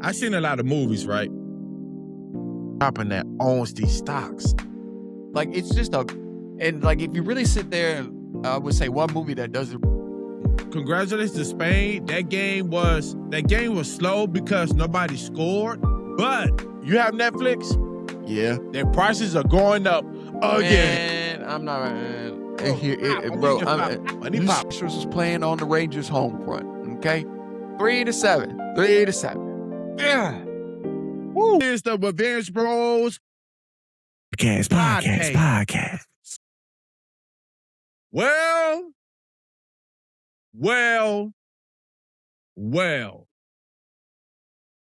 I've seen a lot of movies, right? Dropping that owns these stocks. Like, it's just and like, if you really sit there, I would say one movie that does it. Congratulations to Spain. That game was slow because nobody scored. But you have Netflix? Yeah. Their prices are going up again. Man, I'm not. Pop. Was playing on the Rangers home front. Okay, 3-7. 3-7. Yeah. Woo. Here's the Revenge Bros podcast. Well.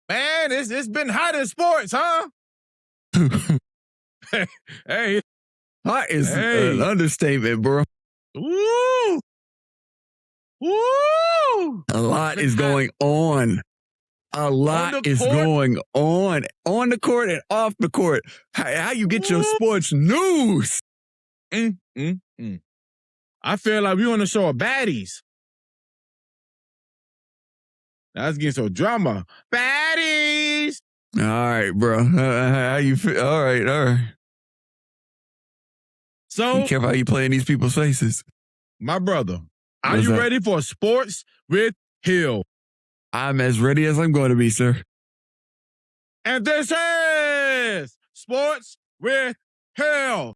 Man, it's been hot in sports, huh? Hey. Hot is an understatement, bro. Woo! A lot is going on. A lot is going on the court and off the court. How you get your sports news? I feel like we on the show of baddies. That's getting so drama. Baddies. All right, bro. How you feel? All right. So, be careful how you play in these people's faces. My brother, are you ready for Sports with Hill? I'm as ready as I'm going to be, sir. And this is Sports with Hill.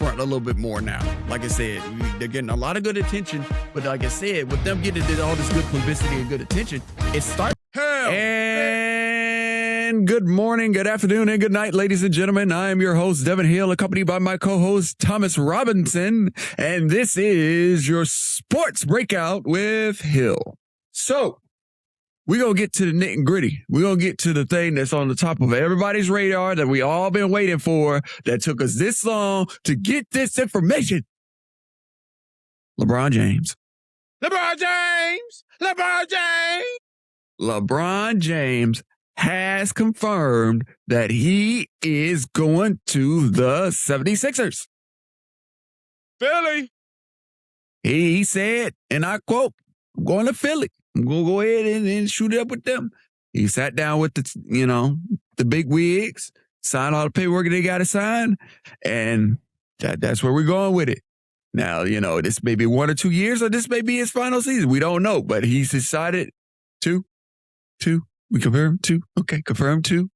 A little bit more now. Like I said, they're getting a lot of good attention, but like I said, with them getting all this good publicity and good attention, it starts. And good morning, good afternoon, and good night, ladies and gentlemen. I am your host, Devin Hill, accompanied by my co-host, Thomas Robinson, and this is your Sports Breakout with Hill. So, we're going to get to the nitty and gritty. We're going to get to the thing that's on the top of everybody's radar that we all been waiting for, that took us this long to get this information. LeBron James. LeBron James has confirmed that he is going to the 76ers. Philly. He said, and I quote, I'm going to Philly. I'm going to go ahead and shoot it up with them. He sat down with the big wigs, signed all the paperwork they got to sign, and that's where we're going with it. Now, this may be 1 or 2 years, or this may be his final season. We don't know, but he's decided two. We confirm two. Okay, confirm two.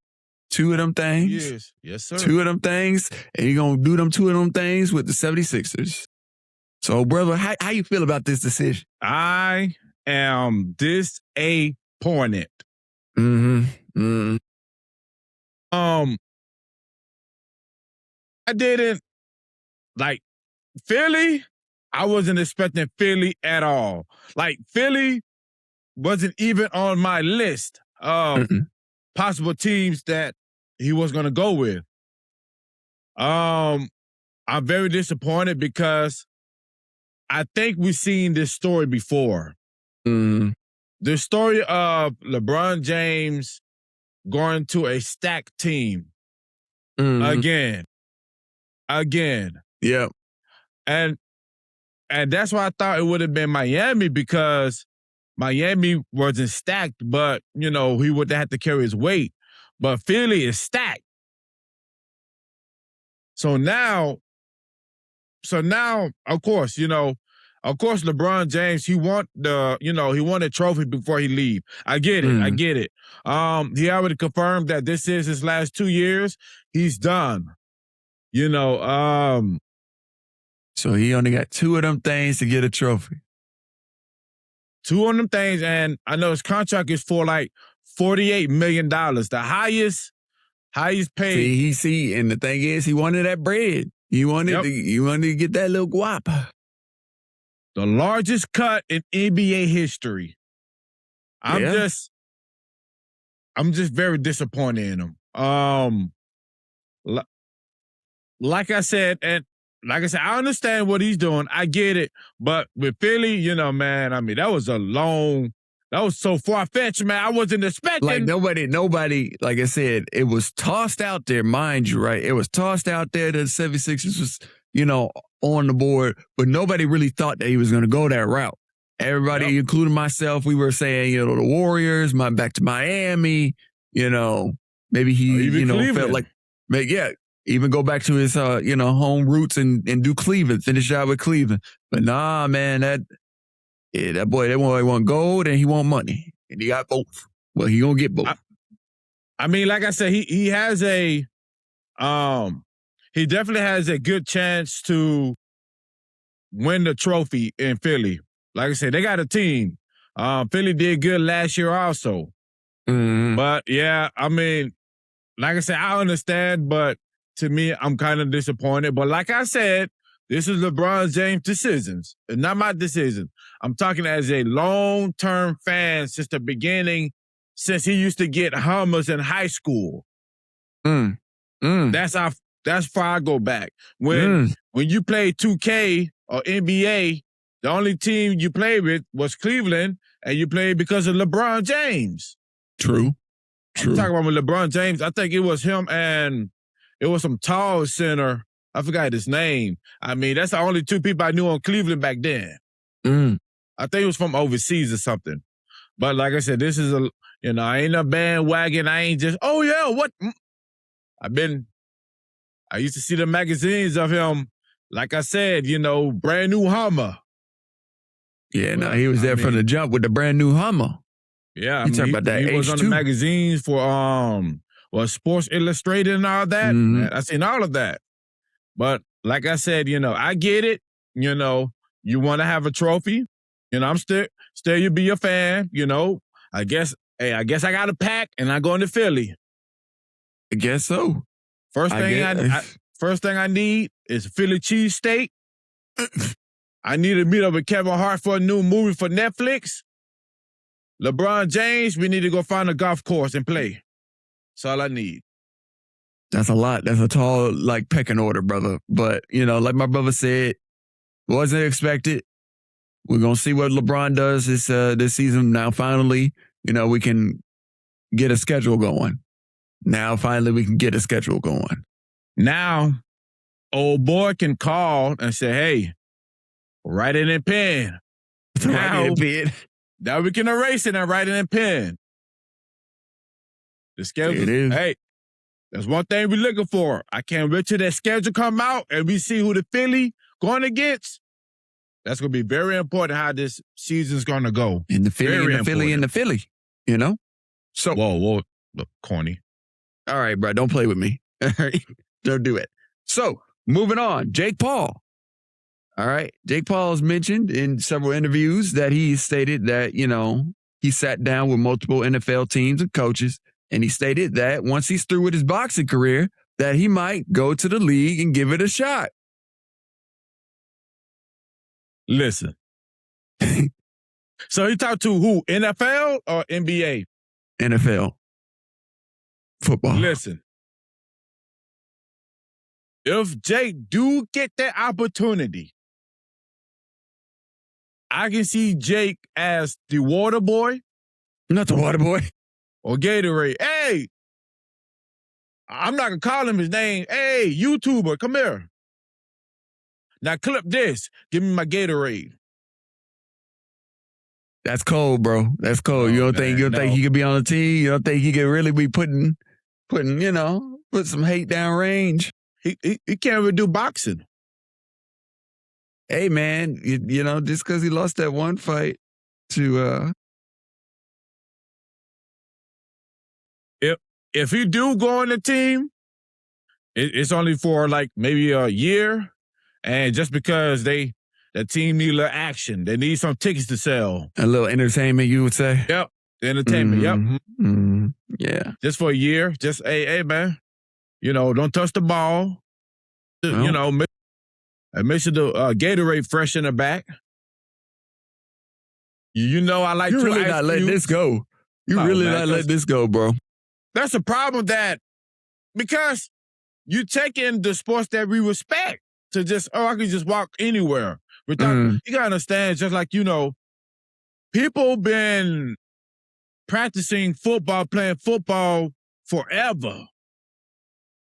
2 of them things. Yes, sir. 2 of them things, and you're going to do them 2 of them things with the 76ers. So, brother, how you feel about this decision? I am disappointed. I didn't like Philly. I wasn't expecting Philly at all. Like, Philly wasn't even on my list of possible teams that he was going to go with. I'm very disappointed because I think we've seen this story before. The story of LeBron James going to a stacked team again. Yeah. And that's why I thought it would have been Miami, because Miami wasn't stacked, but, he would have to carry his weight. But Philly is stacked. So now, of course, LeBron James, he won a trophy before he leave. I get it. He already confirmed that this is his last 2 years. He's done. So he only got 2 of them things to get a trophy. 2 of them things, and I know his contract is for like $48 million, the highest paid. See, and the thing is, he wanted that bread. He wanted to get that little guap. The largest cut in NBA history. I'm just very disappointed in him. Like I said, I understand what he's doing. I get it. But with Philly, man, that was so far-fetched, man. I wasn't expecting. Like nobody, like I said, it was tossed out there, mind you, right? It was tossed out there that the 76ers was, on the board, but nobody really thought that he was going to go that route. Everybody, including myself, we were saying, the Warriors, back to Miami, maybe he, felt like, even go back to his, home roots and do Cleveland, finish out with Cleveland. But nah, man, that boy, that boy want gold and he want money. And he got both. Well, he gonna get both. I mean, like I said, he has he definitely has a good chance to win the trophy in Philly. Like I said, they got a team. Philly did good last year also. Mm-hmm. But yeah, I mean, like I said, I understand, but to me, I'm kind of disappointed. But like I said, this is LeBron James' decisions, and not my decision. I'm talking as a long-term fan since the beginning, since he used to get Hummers in high school. That's far I go back. When you play 2K or NBA, the only team you played with was Cleveland, and you played because of LeBron James. True. I'm talking about with LeBron James. I think it was him and it was some tall center. I forgot his name. I mean, that's the only two people I knew on Cleveland back then. I think it was from overseas or something. But like I said, this is I ain't a bandwagon. I ain't just, oh yeah, what? I used to see the magazines of him, like I said, brand new Hummer. Yeah, no, he was there from the jump with the brand new Hummer. Yeah, you talking about that he was on the magazines for Sports Illustrated and all that. I seen all of that. But like I said, I get it. You want to have a trophy. I'm still you be a fan. I guess I got a pack and I go into Philly. I guess so. First thing I need is Philly cheesesteak. I need to meet up with Kevin Hart for a new movie for Netflix. LeBron James, we need to go find a golf course and play. That's all I need. That's a lot. That's a tall, pecking order, brother. But, like my brother said, wasn't expected. We're going to see what LeBron does this season. Now, finally, we can get a schedule going. Now, finally, we can get a schedule going. Now, old boy can call and say, hey, write it in pen. Now we can erase it and write it in pen. The schedule. It is. Hey, that's one thing we're looking for. I can't wait till that schedule come out and we see who the Philly going against. That's going to be very important how this season's going to go. In the Philly, in the Philly, So, whoa, look, corny. All right, bro, don't play with me. All right, don't do it. So, moving on, Jake Paul. All right, Jake Paul has mentioned in several interviews that he stated that, he sat down with multiple NFL teams and coaches, and he stated that once he's through with his boxing career, that he might go to the league and give it a shot. Listen. So he talked to who? NFL or NBA? NFL. Football. Listen. If Jake do get that opportunity, I can see Jake as the water boy. Not the water boy. Or Gatorade. Hey, I'm not going to call him his name. Hey, YouTuber, come here. Now clip this. Give me my Gatorade. That's cold, bro. That's cold. You don't think he could be on the team? You don't think he could really be putting, put some hate down range? He can't even do boxing. Hey, man, just because he lost that one fight to If he do go on the team, it's only for maybe a year, and just because the team need a little action, they need some tickets to sell, a little entertainment, you would say. Yep, entertainment. Mm-hmm. Yeah, just for a year. Just hey, man, don't touch the ball. Make sure the Gatorade fresh in the back. I like. You really not letting this go. You really not letting this go, bro. That's a problem because you take in the sports that we respect to just, I can just walk anywhere. You got to understand, just like, people been practicing football, playing football forever.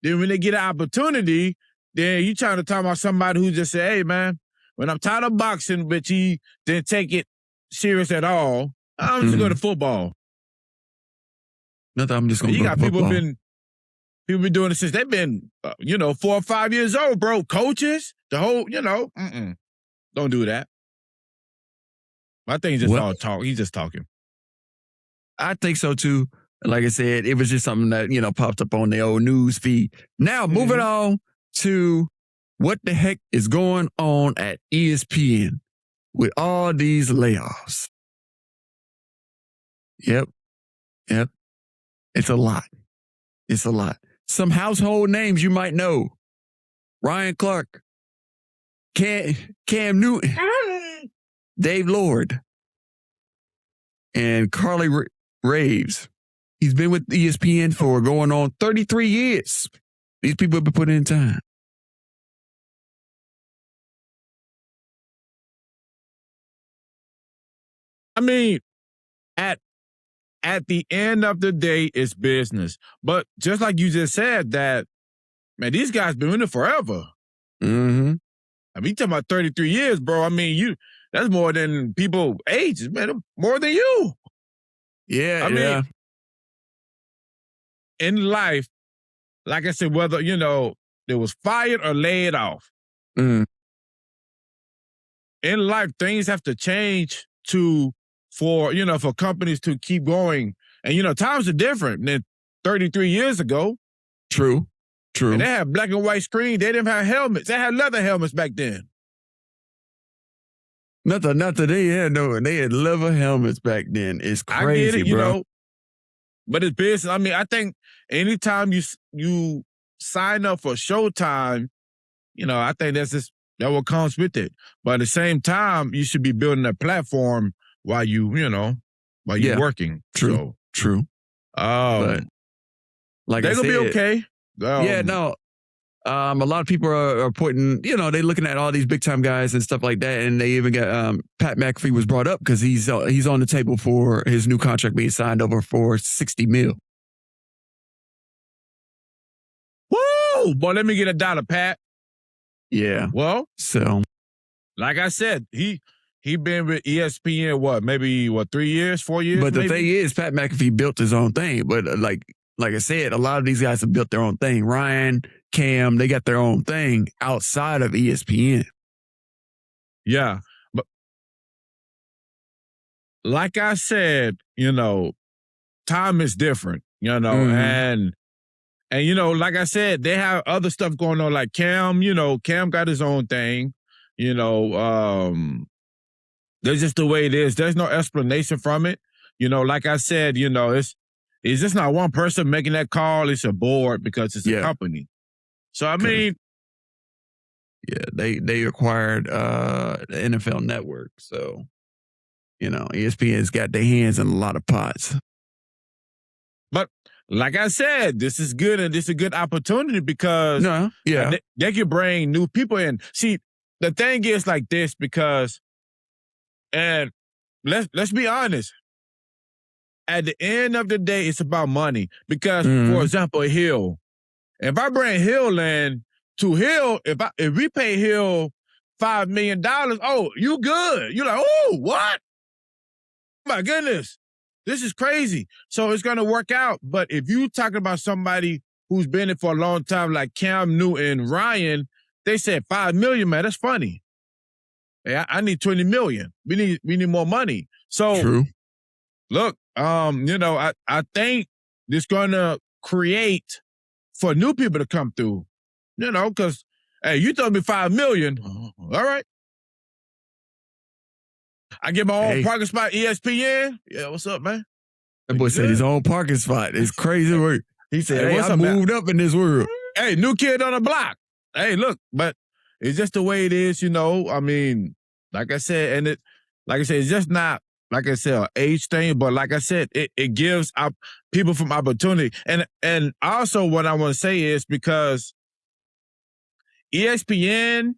Then when they get an opportunity, then you trying to talk about somebody who just say, hey, man, when I'm tired of boxing, but he didn't take it serious at all, I'm just going to football. Nothing. I'm just going to go to football. People been doing it since they've been, 4 or 5 years old, bro. Coaches, the whole, don't do that. I think he's just all talk. He's just talking. I think so too. Like I said, it was just something that, popped up on the old news feed. Now, moving on to what the heck is going on at ESPN with all these layoffs. Yep. It's a lot. Some household names you might know. Ryan Clark, Cam Newton, Dave Lord, and Carly Raves. He's been with ESPN for going on 33 years. These people have been putting in time. I mean, at the end of the day, it's business. But just like you just said, that, man, these guys been in it forever. Mm-hmm. I mean, you talking about 33 years, bro. I mean, that's more than people ages, man. More than you. Yeah, I mean, in life, like I said, whether, they was fired or laid off. Mm. In life, things have to change for companies to keep going. And, times are different than 33 years ago. True. And they had black and white screen. They didn't have helmets. They had leather helmets back then. Nothing. They had leather helmets back then. It's crazy, I get it, bro. But it's business. I mean, I think anytime you sign up for Showtime, I think that what comes with it. But at the same time, you should be building a platform while you're working. True. But like they're I said, gonna be okay. A lot of people are pointing, they're looking at all these big time guys and stuff like that, and they even got Pat McAfee was brought up because he's on the table for his new contract being signed over for $60 million. Woo! Boy, let me get $1, Pat. Yeah. Well, so like I said, he been with ESPN maybe 3 years, 4 years. But the thing is, Pat McAfee built his own thing. But like I said, a lot of these guys have built their own thing. Ryan, Cam, they got their own thing outside of ESPN. Yeah. But like I said, time is different, and like I said, they have other stuff going on, like Cam, Cam got his own thing, that's just the way it is. There's no explanation from it. Like I said, it's just not one person making that call. It's a board because it's a company. So, I mean. Yeah, they acquired the NFL Network. So, ESPN's got their hands in a lot of pots. But like I said, this is good, and this is a good opportunity because they can bring new people in. See, the thing is like this because, and let's be honest, at the end of the day, it's about money. Because, for example, Hill, if I bring Hill in, to Hill, if we pay Hill $5 million, oh, you good. You're like, oh, what? My goodness, this is crazy. So it's going to work out. But if you talking about somebody who's been in for a long time, like Cam Newton, Ryan, they said $5 million, man, that's funny. Hey, I need $20 million. We need more money. So, True. Look, I think this going to create for new people to come through. Because, hey, you told me $5 million. All right. I get my own parking spot, ESPN. Yeah, what's up, man? That boy said his own parking spot. It's crazy work. He said, hey, I moved up in this world. Hey, new kid on the block. Hey, look, but it's just the way it is, I mean, like I said, it's just not, like I said, an age thing, but like I said, it gives people from opportunity. And also what I want to say is because ESPN,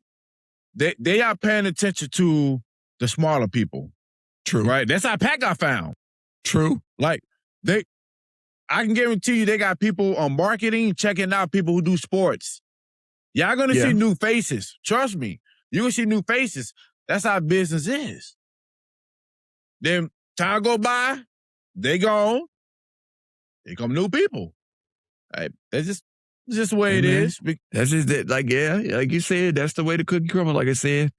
they are paying attention to the smaller people. True. Right? That's how Pat got found. True. Like, I can guarantee you they got people on marketing checking out people who do sports. Y'all going to see new faces. Trust me. You're going to see new faces. That's how business is. Then time go by, they gone. Here come new people. That's just the way it is. That's just that, like you said, that's the way the cookie crumbles. Like I said,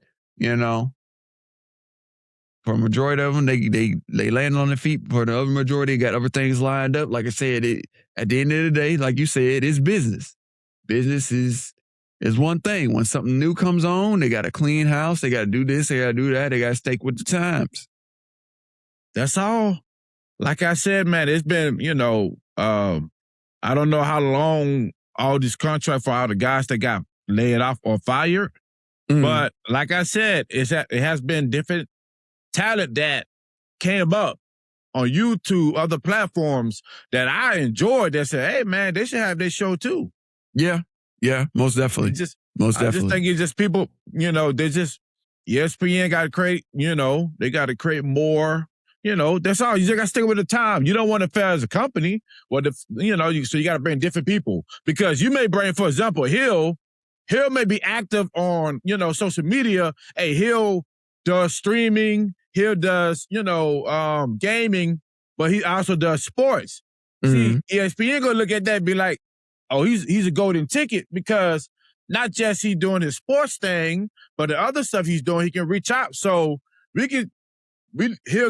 for a majority of them, they land on their feet. For the other majority, they got other things lined up. Like I said, at the end of the day, like you said, it's business. Business is one thing. When something new comes on, they got to clean house. They got to do this. They got to do that. They got to stay with the times. That's all. Like I said, man, it's been, I don't know how long all these contracts for all the guys that got laid off or fired. But like I said, it has been different talent that came up on YouTube, other platforms that I enjoyed that said, hey, man, they should have their show too. Yeah, most definitely. I just think it's just people, they just, ESPN got to create, they got to create more. That's all. You just got to stick with the time. You don't want to fail as a company. So you got to bring different people because you may bring, for example, Hill may be active on, social media. Hey, Hill does streaming. Hill does, gaming, but he also does sports. See, ESPN gonna look at that and be like, oh, he's a golden ticket because not just he doing his sports thing, but the other stuff he's doing, he can reach out. So he'll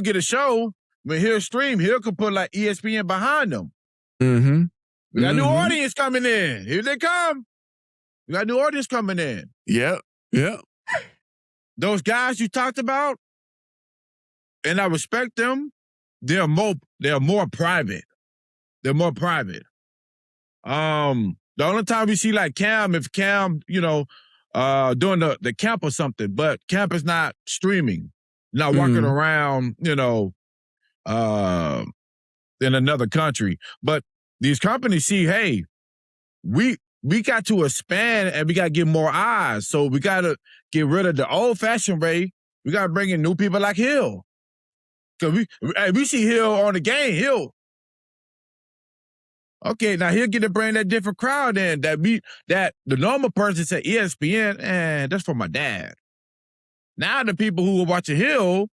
get a show, when he'll stream, he'll could put like ESPN behind him. We got a new audience coming in. Here they come. We got a new audience coming in. Yeah. Those guys you talked about, and I respect them, they're more private. They're more private. The only time we see like Cam, if Cam, doing the camp or something, but Camp is not streaming. Not walking around, in another country. But these companies see, hey, we got to expand and we got to get more eyes. So we got to get rid of the old-fashioned way. We got to bring in new people like Hill. Because we see Hill on the game. Hill. Okay, now he'll get to bring that different crowd in. That the normal person said ESPN, that's for my dad. Now the people who are watching Hill,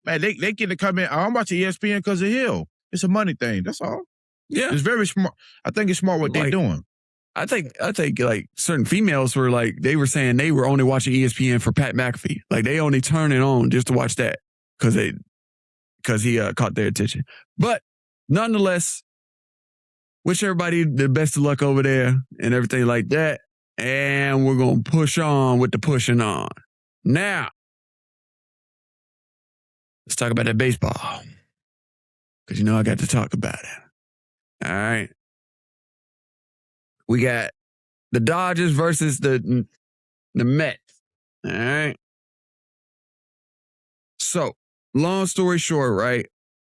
man, they get to come in. I'm watching ESPN because of Hill. It's a money thing. That's all. Yeah, it's very smart. I think it's smart what they're doing. I think like certain females were like, they were saying they were only watching ESPN for Pat McAfee. Like they only turn it on just to watch that because he caught their attention. But nonetheless, wish everybody the best of luck over there and everything like that. And we're going to push on with the pushing on. Now, let's talk about that baseball. Because I got to talk about it. All right. We got the Dodgers versus the Mets. All right. So, long story short, right?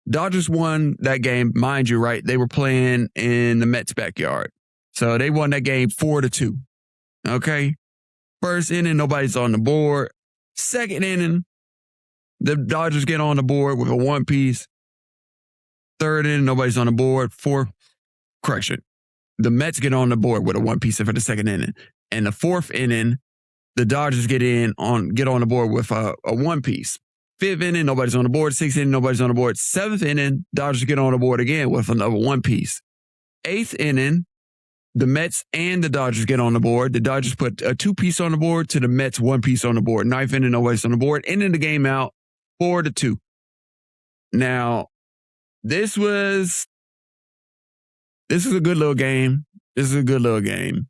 Dodgers won that game, mind you, right? They were playing in the Mets' backyard. So they won that game 4-2. Okay? First inning, nobody's on the board. Second inning, the Dodgers get on the board with a one-piece. Third inning, nobody's on the board. Correction. The Mets get on the board with a one-piece for the second inning. And the fourth inning, the Dodgers get on the board with a one-piece. Fifth inning, nobody's on the board. Sixth inning, nobody's on the board. Seventh inning, Dodgers get on the board again with another one-piece. Eighth inning, the Mets and the Dodgers get on the board. The Dodgers put a two-piece on the board to the Mets one-piece on the board. Ninth inning, nobody's on the board. Ending the game out 4-2. Now, this was a good little game. The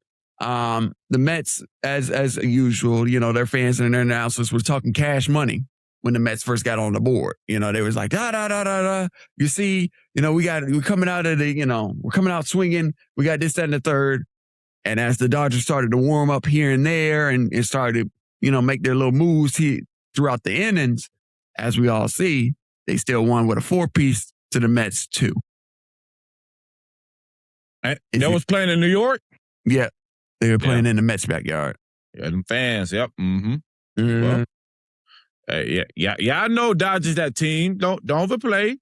Mets, as usual, their fans and their announcers were talking cash money when the Mets first got on the board. They was like, da. You see, we're coming out of we're coming out swinging. We got this, that, and the third. And as the Dodgers started to warm up here and there and started to, make their little moves throughout the innings, as we all see, they still won with a four-piece to the Mets 2. That was playing in New York? Yeah. They were playing in the Mets' backyard. Yeah, them fans. Yep. Well, I know Dodgers, that team. Don't overplay.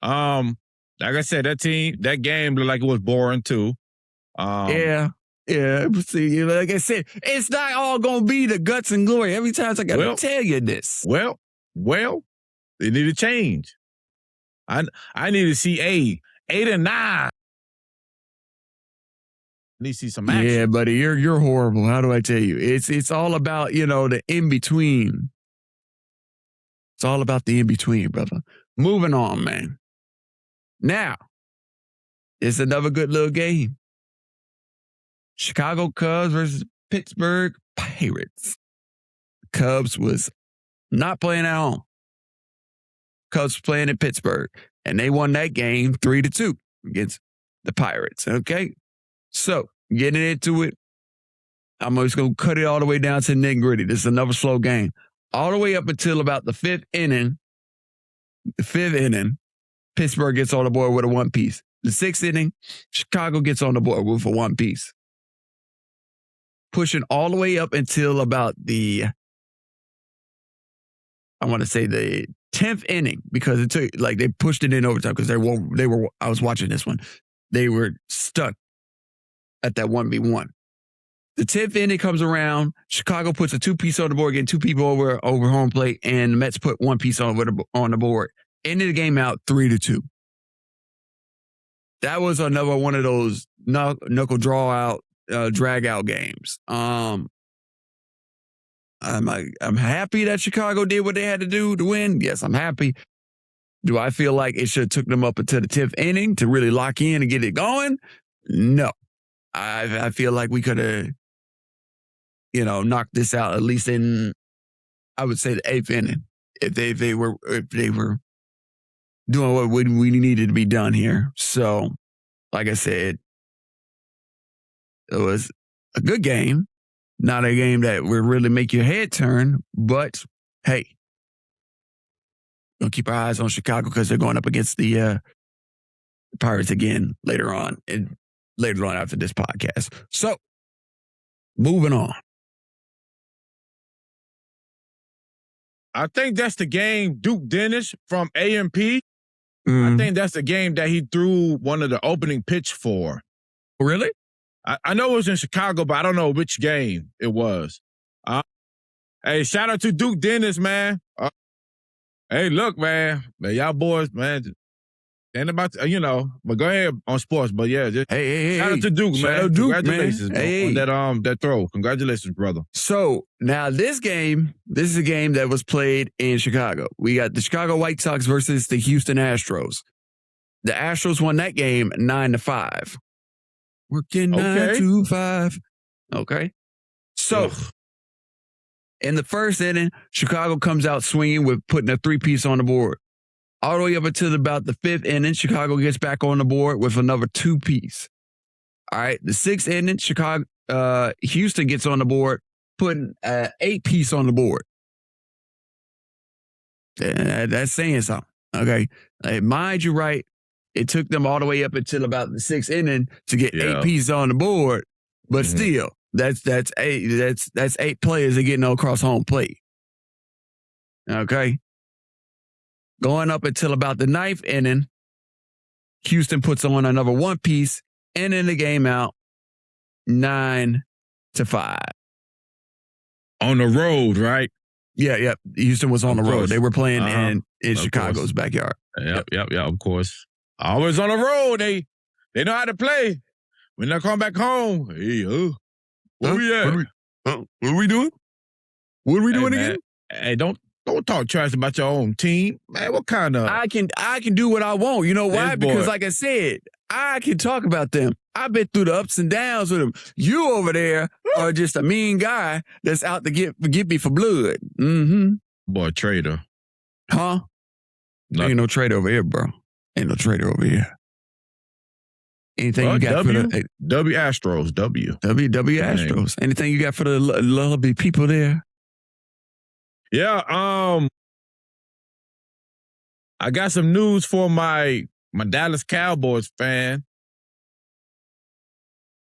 Like I said, that game looked like it was boring too. Yeah. See, like I said, it's not all gonna be the guts and glory. Every time I gotta tell you this. Well, They need to change. I need to see 8 and 9. I need to see some action. Yeah, buddy, you're horrible. How do I tell you? It's all about, the in-between. It's all about the in-between, brother. Moving on, man. Now, it's another good little game. Chicago Cubs versus Pittsburgh Pirates. Cubs was not playing at home. Cubs playing in Pittsburgh. And they won that game 3-2 against the Pirates. Okay? So, getting into it, I'm just going to cut it all the way down to nitty gritty. This is another slow game. All the way up until about the fifth inning, Pittsburgh gets on the board with a one piece. The sixth inning, Chicago gets on the board with a one piece. Pushing all the way up until about the 10th inning, because it took, they pushed it in overtime because I was watching this one. They were stuck at that 1v1. The 10th inning comes around. Chicago puts a two-piece on the board, getting two people over home plate, and the Mets put one piece on the board. Ended the game out 3-2. That was another one of those knuckle draw out, drag out games. I'm happy that Chicago did what they had to do to win. Yes, I'm happy. Do I feel like it should have took them up until the 10th inning to really lock in and get it going? No. I feel like we could have, knocked this out at least in, I would say, the 8th inning. If they were doing what we needed to be done here. So, like I said, it was a good game. Not a game that would really make your head turn, but hey, we'll keep our eyes on Chicago because they're going up against the Pirates again later on after this podcast. So, moving on. I think that's the game Duke Dennis from AMP. I think that's the game that he threw one of the opening pitch for. Really? I know it was in Chicago, but I don't know which game it was. Hey, shout out to Duke Dennis, man. Hey, look, man, y'all boys, man, ain't about to, but go ahead on sports. But yeah, just shout out to Duke, man. Out Duke, congratulations, man. On that throw. Congratulations, brother. So now this is a game that was played in Chicago. We got the Chicago White Sox versus the Houston Astros. The Astros won that game 9-5. Working 9-5. Okay. So in the first inning, Chicago comes out swinging with putting a three-piece on the board. All the way up until about the 5th inning, Chicago gets back on the board with another two-piece. All right. The 6th inning, Houston gets on the board, putting an 8-piece on the board. That's saying something. Okay. Mind you, right, it took them all the way up until about the 6th inning to get 8 pieces on the board, but still, that's 8 players that getting across home plate. Okay. Going up until about the 9th inning, Houston puts on another one piece, ending the game out 9-5. On the road, right? Yeah. Houston was on the road. They were playing in Chicago's backyard. Yep, of course. Always on the road. They know how to play. When they come back home, hey, where we at? What are we doing? What are we doing again? Hey, don't talk trash about your own team, man. What kind of? I can do what I want. You know why? Because like I said, I can talk about them. I've been through the ups and downs with them. You over there are just a mean guy that's out to get me for blood. Mm-hmm. Boy, traitor. Huh? Nothing. Ain't no traitor over here, bro. Ain't no traitor over here. Anything you got for the W Astros? W Astros. Anything you got for the lovely people there? Yeah. I got some news for my Dallas Cowboys fan.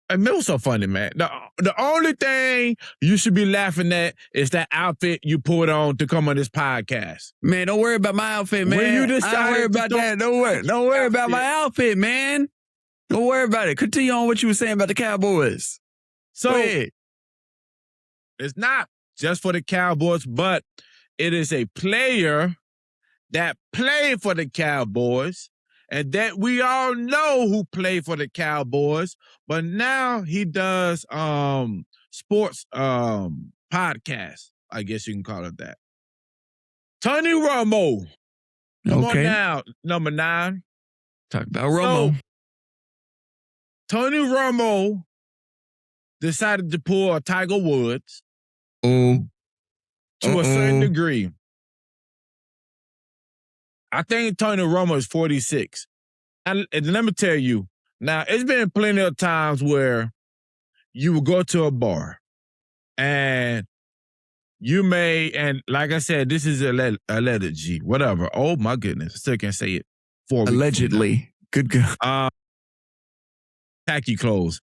It was so funny, man. The only thing you should be laughing at is that outfit you put on to come on this podcast. Man, don't worry about my outfit, man. When you decide don't worry about that. Don't worry about my outfit, man. Don't worry about it. Continue on what you were saying about the Cowboys. So, it's not just for the Cowboys, but it is a player that play for the Cowboys and that we all know who play for the Cowboys, but now he does sports podcast. I guess you can call it that. Tony Romo. Come on now, number 9. Talk about Romo. So, Tony Romo decided to pull a Tiger Woods to a certain degree. I think Tony Romo is 46. And let me tell you, now, it's been plenty of times where you will go to a bar and you may, and like I said, this is allegedly, whatever. Oh, my goodness. I still can't say it. Allegedly. Good girl. Tacky clothes.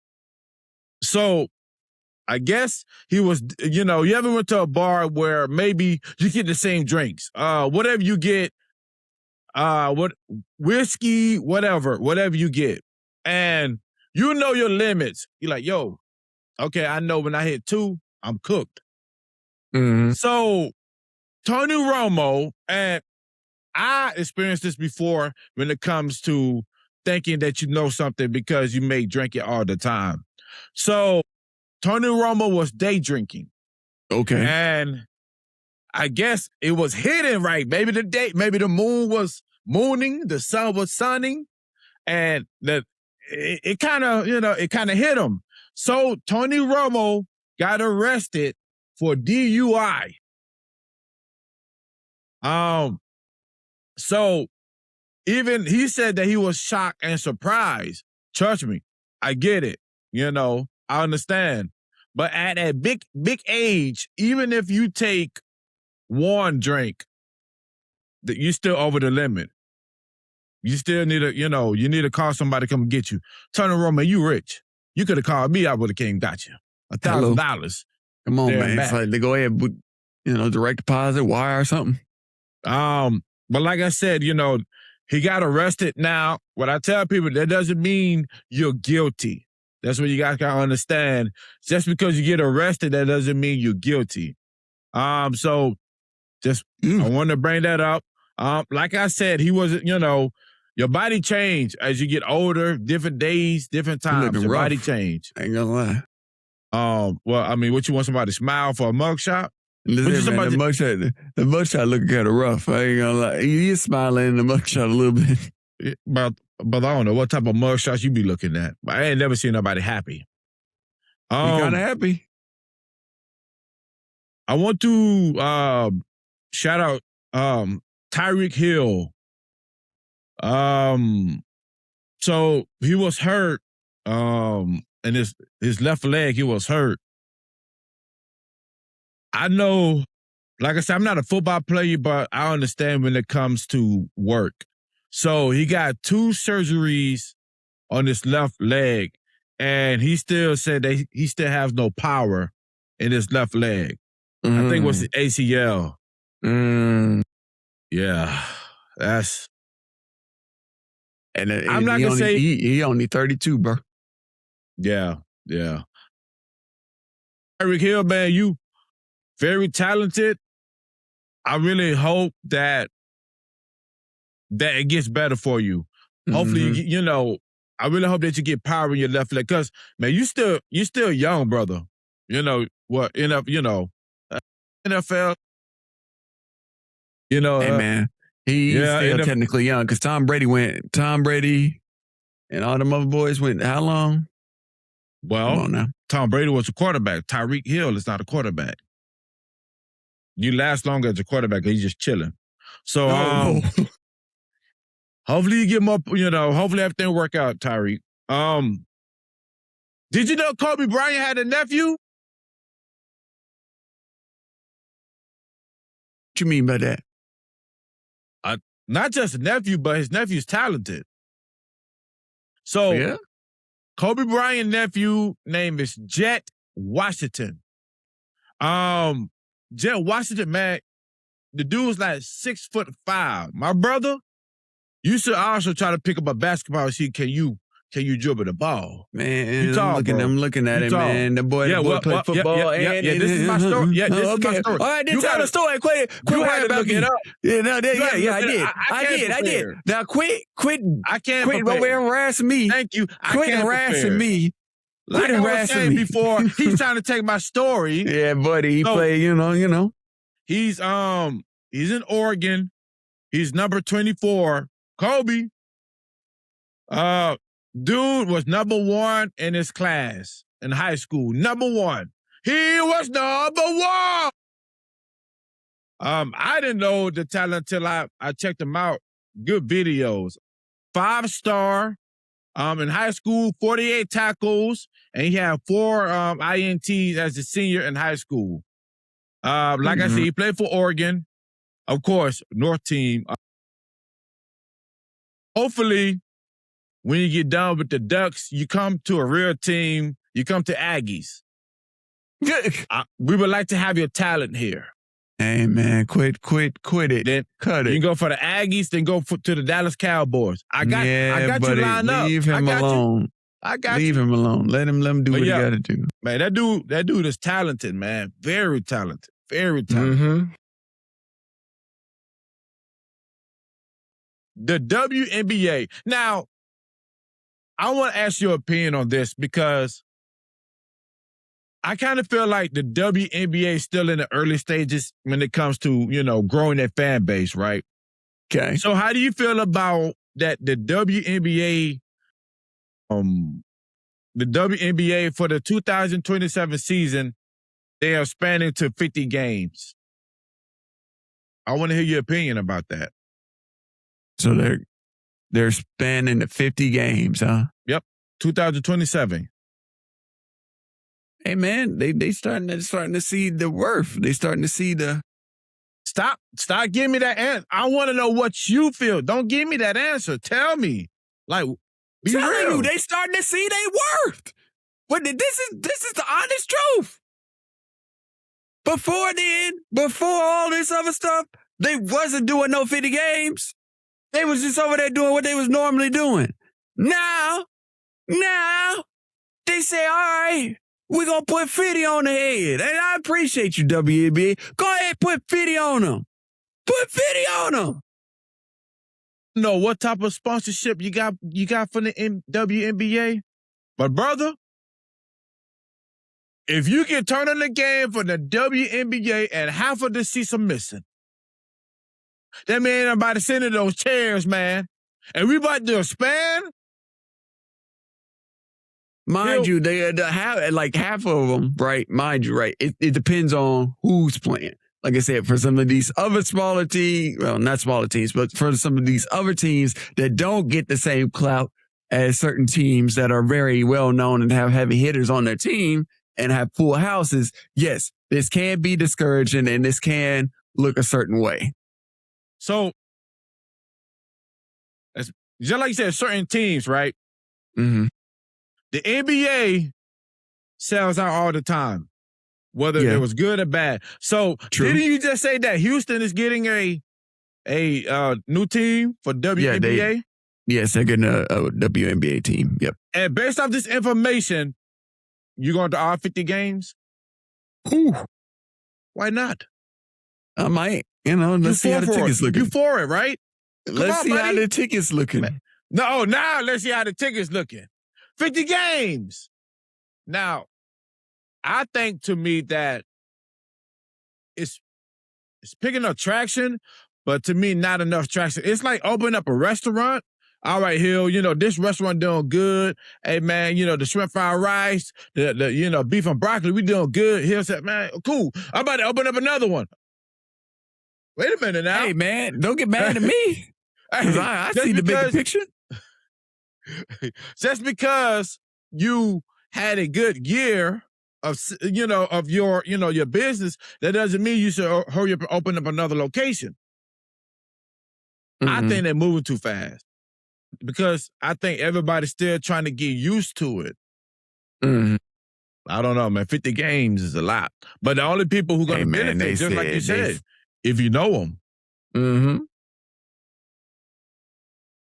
So, I guess he was, you ever went to a bar where maybe you get the same drinks. Whatever you get, whiskey, whatever you get. And you know your limits. You're like, yo, okay, I know when I hit 2, I'm cooked. Mm-hmm. So, Tony Romo, and I experienced this before when it comes to thinking that you know something because you may drink it all the time. So, Tony Romo was day drinking. Okay. And I guess it was hidden right. Maybe the moon was mooning, the sun was sunning, and it kind of hit him. So Tony Romo got arrested for DUI. So even he said that he was shocked and surprised. Trust me, I get it. I understand. But at a big age, even if you take one drink, that you still over the limit. You still need you need to call somebody to come get you. Tony Romo, you rich. You could have called me, I would have came and got you. $1,000. Come on, man. It's like they go ahead and direct deposit, wire or something. But like I said, he got arrested. Now, what I tell people, that doesn't mean you're guilty. That's what you guys gotta understand. Just because you get arrested, that doesn't mean you're guilty. So just I wanted to bring that up. Like I said, he wasn't, your body change as you get older, different days, different times. Your body change. I ain't gonna lie. Well, I mean, what you want somebody to smile for a mugshot? Listen, man, the mugshot looking kind of rough. I ain't gonna lie. He is smiling in the mugshot a little bit. But I don't know what type of mugshots you be looking at. But I ain't never seen nobody happy. He kind of happy. I want to shout out Tyreek Hill. So he was hurt. And his left leg, he was hurt. I know, like I said, I'm not a football player, but I understand when it comes to work. So he got 2 surgeries on his left leg, and he still said that he still has no power in his left leg. I think it was the ACL. Yeah, that's. And I'm not gonna say he only 32, bro. Yeah. Tyreek Hill, man, you very talented. I really hope that it gets better for you. Hopefully, I really hope that you get power in your left leg. Because, man, you still young, brother. What, NFL. Hey, man, he's still technically young because Tom Brady and all them other boys went how long? Well, come on now. Tom Brady was a quarterback. Tyreek Hill is not a quarterback. You last longer as a quarterback because you're just chilling. So, hopefully you get more, hopefully everything will work out, Tyreek. Did you know Kobe Bryant had a nephew? What you mean by that? Not just a nephew, but his nephew's talented. So, yeah? Kobe Bryant's nephew name is Jet Washington. Jet Washington, man, the dude was like 6'5". My brother used to also try to pick up a basketball and see, can you can you dribble the ball? Man, You tall, I'm looking at You it, tall. man. The boy played football. Yeah, this is my story. Yeah, this is my story. All right, then tell the story. Quit You worrying had to about look me. it up. Yeah, no, You had to I look it did. up. I did. Now quit I can't over prepare. there harassing me. Thank you. I Quit can't harassing prepare. me. Like I was saying before, he's trying to take my story. Yeah, buddy. He played, you know. He's in Oregon. He's number 24. Kobe. Dude was number 1 in his class in high school. Number 1. He was number 1. I didn't know the talent until I checked him out. Good videos. 5-star. In high school, 48 tackles, and he had 4 INTs as a senior in high school. Like I said, he played for Oregon, of course, North team. Hopefully, when you get done with the Ducks, you come to a real team. You come to Aggies. We would like to have your talent here. Hey, man, quit it. Then cut it. You can go for the Aggies, then go to the Dallas Cowboys. I got buddy, you lined up. Leave him alone. Leave him alone. Let him do what he got to do. Man, that dude is talented, man. Very talented. Very talented. The WNBA. Now, I want to ask your opinion on this because I kind of feel like the WNBA is still in the early stages when it comes to, growing their fan base, right? Okay. So how do you feel about that the WNBA for the 2027 season, they are spanning to 50 games? I want to hear your opinion about that. So they're spanning the 50 games, huh? Yep. 2027. Hey man, they starting to see the worth. They starting to see the Stop giving me that answer. I want to know what you feel. Don't give me that answer. Tell me. Like, be real. You, they starting to see their worth. But this is the honest truth. Before all this other stuff, they wasn't doing no 50 games. They was just over there doing what they was normally doing. Now, they say, all right, we're going to put 50 on the head. And I appreciate you, WNBA. Go ahead, put 50 on them. Put 50 on them. Know what type of sponsorship you got from the WNBA? But brother, if you can turn on the game for the WNBA and half of the seats are missing, that means I'm about to sit in those chairs, man. And we about to expand. Mind you, they have like half of them, right? Mind you, right? It depends on who's playing. Like I said, for some of these other smaller teams, well, not smaller teams, but for some of these other teams that don't get the same clout as certain teams that are very well known and have heavy hitters on their team and have full houses, yes, this can be discouraging and this can look a certain way. So, just like you said, certain teams, right? Mm-hmm. The NBA sells out all the time, whether it was good or bad. So, didn't you just say that Houston is getting a new team for WNBA? Yes, they're getting a WNBA team. Yep. And based off this information, you going to all 50 games? Ooh. Why not? I might. Let's see how the tickets looking. You for it, right? Let's see how the tickets looking. No, now let's see how the tickets looking. 50 games. Now, I think to me that it's picking up traction, but to me, not enough traction. It's like opening up a restaurant. All right, Hill, this restaurant doing good. Hey, man, the shrimp fried rice, the beef and broccoli, we doing good. Hill said, man, cool. I'm about to open up another one. Wait a minute now. Hey, man, don't get mad at me. I see the bigger picture. Just because you had a good year of your business, that doesn't mean you should hurry up and open up another location. Mm-hmm. I think they're moving too fast because I think everybody's still trying to get used to it. Mm-hmm. I don't know, man. 50 games is a lot, but the only people who are going to benefit, just like you said, if you know them. Mm-hmm.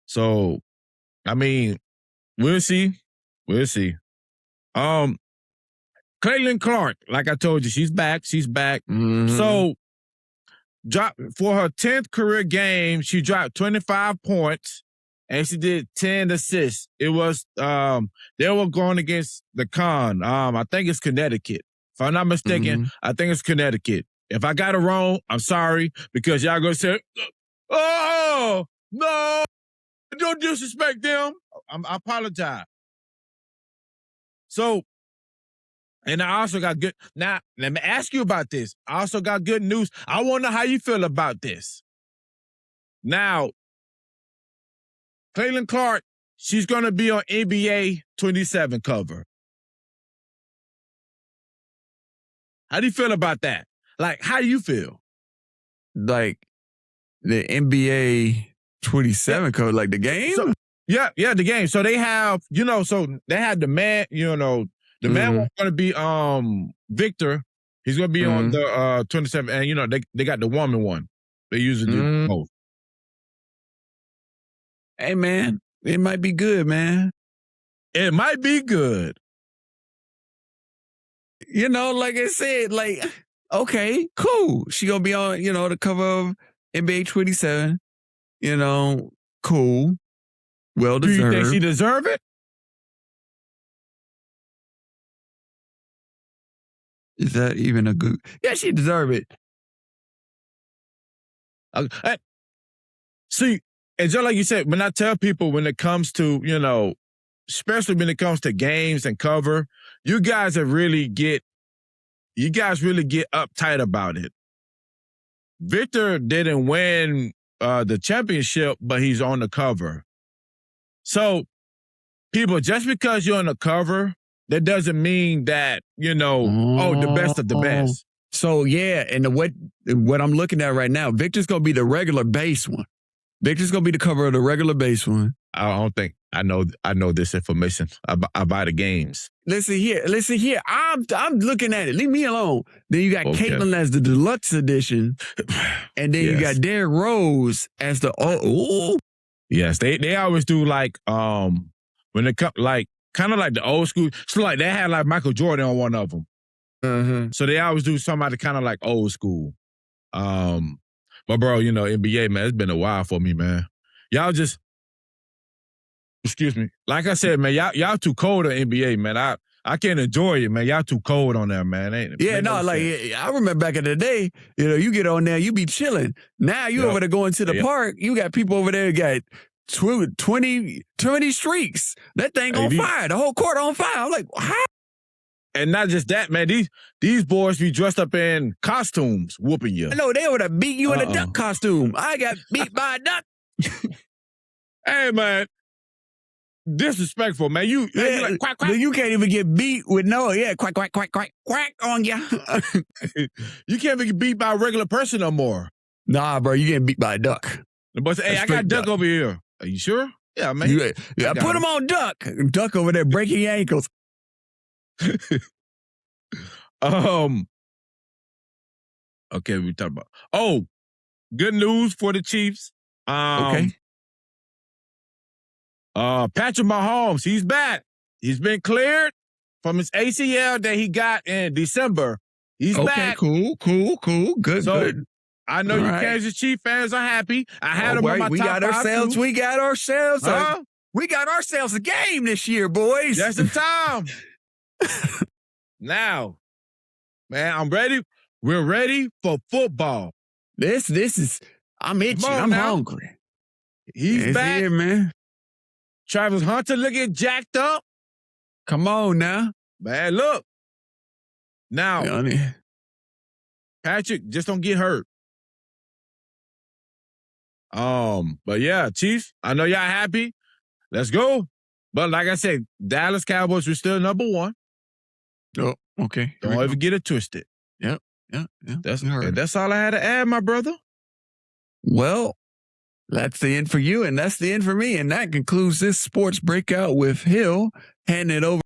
So, I mean, We'll see. We'll see. Caitlin Clark, like I told you, she's back. She's back. Mhm. So, for her 10th career game, she dropped 25 points and she did 10 assists. It was they were going against the Con. I think it's Connecticut. If I'm not mistaken, I think it's Connecticut. If I got it wrong, I'm sorry, because y'all gonna say, "Oh no, don't disrespect them." I apologize. So, and I also got good. Now, let me ask you about this. I also got good news. I want to know how you feel about this. Now, Caitlin Clark, she's going to be on NBA 27 cover. How do you feel about that? Like, how do you feel? Like the NBA 27 code, like the game? So, yeah, the game. So they have, so they had the man, the man was going to be Victor. He's going to be on the 27, and they got the woman one. They usually do both. Hey man, it might be good, man. It might be good. Like I said, like, okay, cool. She gonna be on, the cover of NBA 27. Cool. Well deserved. Do you think she deserve it? Is that even a good? Yeah, she deserve it. See, and just like you said, when I tell people when it comes to, especially when it comes to games and cover, you guys really get uptight about it. Victor didn't win the championship, but he's on the cover. So, people, just because you're on the cover, that doesn't mean that, the best of the best. So, yeah, and what I'm looking at right now, Victor's going to be the regular base one. Victor's going to be the cover of the regular base one. I don't think I know this information about the games. Listen here. I'm looking at it. Leave me alone. Then you got Caitlin as the deluxe edition, and then you got Derrick Rose as the Yes, they always do like when it comes like kind of like the old school. So like they had like Michael Jordan on one of them. So they always do somebody kind of like old school. But bro, NBA, man, it's been a while for me, man. Y'all just, excuse me. Like I said, man, y'all too cold on NBA, man. I can't enjoy it, man. Y'all too cold on there, man. I remember back in the day, you get on there, you be chilling. Now you over there going to the park, you got people over there got 20 streaks. That thing on fire. The whole court on fire. I'm like, how? And not just that, man. These boys be dressed up in costumes, whooping you. I know they would have beat you in a duck costume. I got beat by a duck. Hey, man. Disrespectful, man. You like, quack, quack. You can't even get beat with quack, quack, quack, quack, quack on you. You can't even get beat by a regular person no more. Nah, bro, you getting beat by a duck. But hey, I got duck over here. Are you sure? Yeah, man. Put him on duck. Duck over there breaking your ankles. Okay, we talk about good news for the Chiefs. Okay. Patrick Mahomes, he's back. He's been cleared from his ACL that he got in December. He's back. Cool. Good, good. I know Kansas Chiefs fans are happy. I had them on my top We got ourselves a game this year, boys. That's the time. Now, man, I'm ready. We're ready for football. This is, I'm itchy. I'm hungry. He's back. Here, man. Travis Hunter looking jacked up. Come on now. Man, look. Now, Patrick, just don't get hurt. But yeah, Chiefs, I know y'all happy. Let's go. But like I said, Dallas Cowboys are still number one. Oh, okay. Don't ever get it twisted. Yep. That's all I had to add, my brother. Well, that's the end for you, and that's the end for me. And that concludes this sports breakout with Hill. Handing it over.